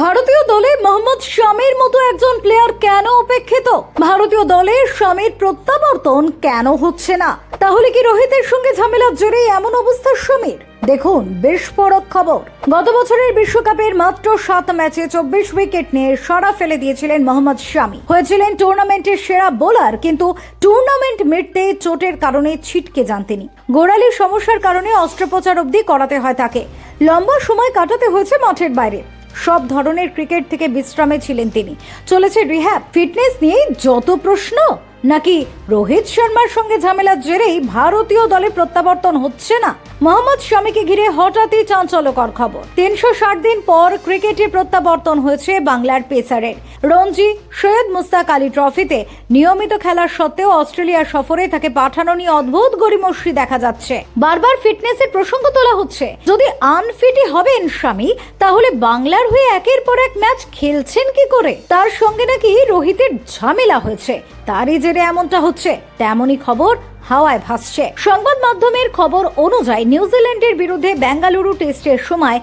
ভারতীয় দলে মোহাম্মদ শামির মতো একজন প্লেয়ার কেন উপেক্ষিত? ভারতীয় দলে শামির প্রত্যাবর্তন কেন হচ্ছে না? তাহলে কি রোহিতের সঙ্গে ঝামেলার জেরেই এমন অবস্থা শামির? দেখুন বিস্ফোরক খবর। গত বছরের বিশ্বকাপের মাত্র 7 ম্যাচে 24 উইকেট নিয়ে সাড়া ফেলে দিয়েছিলেন মোহাম্মদ শামি। হয়েছিলেন টুর্নামেন্টের সেরা বোলার, কিন্তু টুর্নামেন্ট মিটতেই চোটের কারণে ছিটকে যান তিনি। গোড়ালির সমস্যার কারণে অস্ত্রোপচার অবধি করাতে হয় তাকে। লম্বা সময় কাটাতে হয়েছে মাঠের বাইরে। সব ধরনের ক্রিকেট থেকে বিশ্রামে ছিলেন তিনি। চলেছে রিহ্যাব। ফিটনেস নিয়ে যত প্রশ্ন, নাকি রোহিত শর্মার সঙ্গে ঝামেলার জেরেই ভারতীয় দলে প্রত্যাবর্তন হচ্ছে না? মোহাম্মদ শামিকে ঘিরে হঠাৎই চাঞ্চল্যকর খবর। 360 দিন পর ক্রিকেটে প্রত্যাবর্তন হয়েছে বাংলার পেসারের। রঞ্জি, সৈয়দ মুস্তাক আলী ট্রফিতে নিয়মিত খেলার সত্ত্বেও অস্ট্রেলিয়া সফরে তাকে পাঠানো নিয়ে অদ্ভুত গড়িমসি দেখা যাচ্ছে। বারবার ফিটনেসের প্রসঙ্গ তোলা হচ্ছে। যদি আনফিটই হবেন শামি, তাহলে বাংলার হয়ে একের পর এক ম্যাচ খেলছেন কি করে? তার সঙ্গে নাকি রোহিতের ঝামেলা হয়েছে, তারই জেরে এমনটা হচ্ছে, তেমনই খবর হাওয়ায় ভাসছে। সংবাদ মাধ্যমের খবর অনুযায়ী নিউজিল্যান্ডের বিরুদ্ধে বেঙ্গালুরু টেস্টের সময়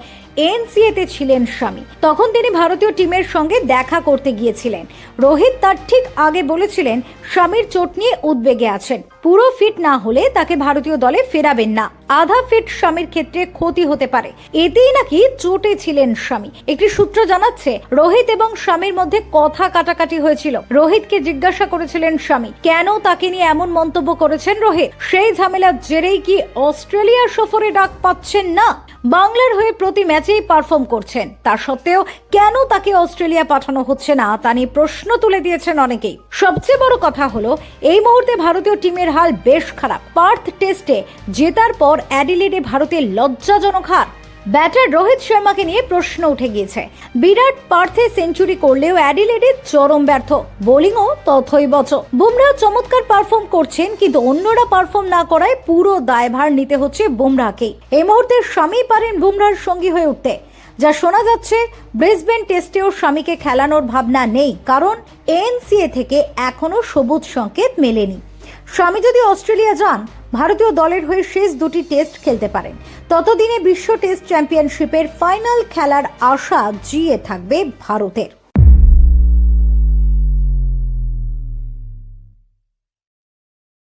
এনসিএতে ছিলেন শামি। তখন তিনি ভারতীয় টিমের সঙ্গে দেখা করতে গিয়েছিলেন। রোহিত তার ঠিক আগে বলেছিলেন শামির চোট নিয়ে উদ্বেগে আছেন, পুরো ফিট না হলে তাকে ভারতীয় দলে ফেরাবেন না। আধা ফিট শামির ক্ষেত্রে ক্ষতি হতে পারে, এতেই নাকি চোটে ছিলেন শামি। একটি সূত্র জানাচ্ছে রোহিত এবং শামির মধ্যে কথা কাটাকাটি হয়েছিল। রোহিতকে জিজ্ঞাসা করেছিলেন শামি কেন তাকে নিয়ে এমন মন্তব্য করেছেন রোহিত। সেই ঝামেলার জেরেই কি অস্ট্রেলিয়া সফরে ডাক পাচ্ছেন না? বাংলার হয়ে প্রতি ম্যাচেই পারফর্ম করছেন, তা সত্ত্বেও কেন তাকে অস্ট্রেলিয়া পাঠানো হচ্ছে না তা নিয়ে প্রশ্ন তুলে দিয়েছেন অনেকেই। সবচেয়ে বড় কথা হলো এই মুহূর্তে ভারতীয় টিমের হাল বেশ খারাপ। পার্থ টেস্টে জেতার পর অ্যাডিলেডে ভারতের লজ্জাজনক হার। ব্যাটার রোহিত শর্মাকে নিয়ে প্রশ্ন উঠে গিয়েছে। বিরাট পার্থে সেঞ্চুরি করলেও অ্যাডিলেডে চরম ব্যর্থ। বোলিংও তথৈবচ। বুমরাহ চমৎকার পারফর্ম করছেন, কিন্তু অন্যরা পারফর্ম না করায় পুরো দায়ভার নিতে হচ্ছে বুমরাহকেই। এই মুহূর্তে শামি পারেন বুমরাহর সঙ্গী হয়ে উঠতে। যা শোনা যাচ্ছে ব্রিসবেন টেস্টেও শামিকে খেলানোর ভাবনা নেই, কারণ এনসিএ থেকে এখনো সবুজ সংকেত মেলেনি। শামি যদি অস্ট্রেলিয়া যান, ভারতীয় দলের হয়ে শেষ 2টি টেস্ট খেলতে পারেন। ততদিনে বিশ্ব টেস্ট চ্যাম্পিয়নশিপের ফাইনাল খেলার আশা জিয়ে থাকবে ভারতের।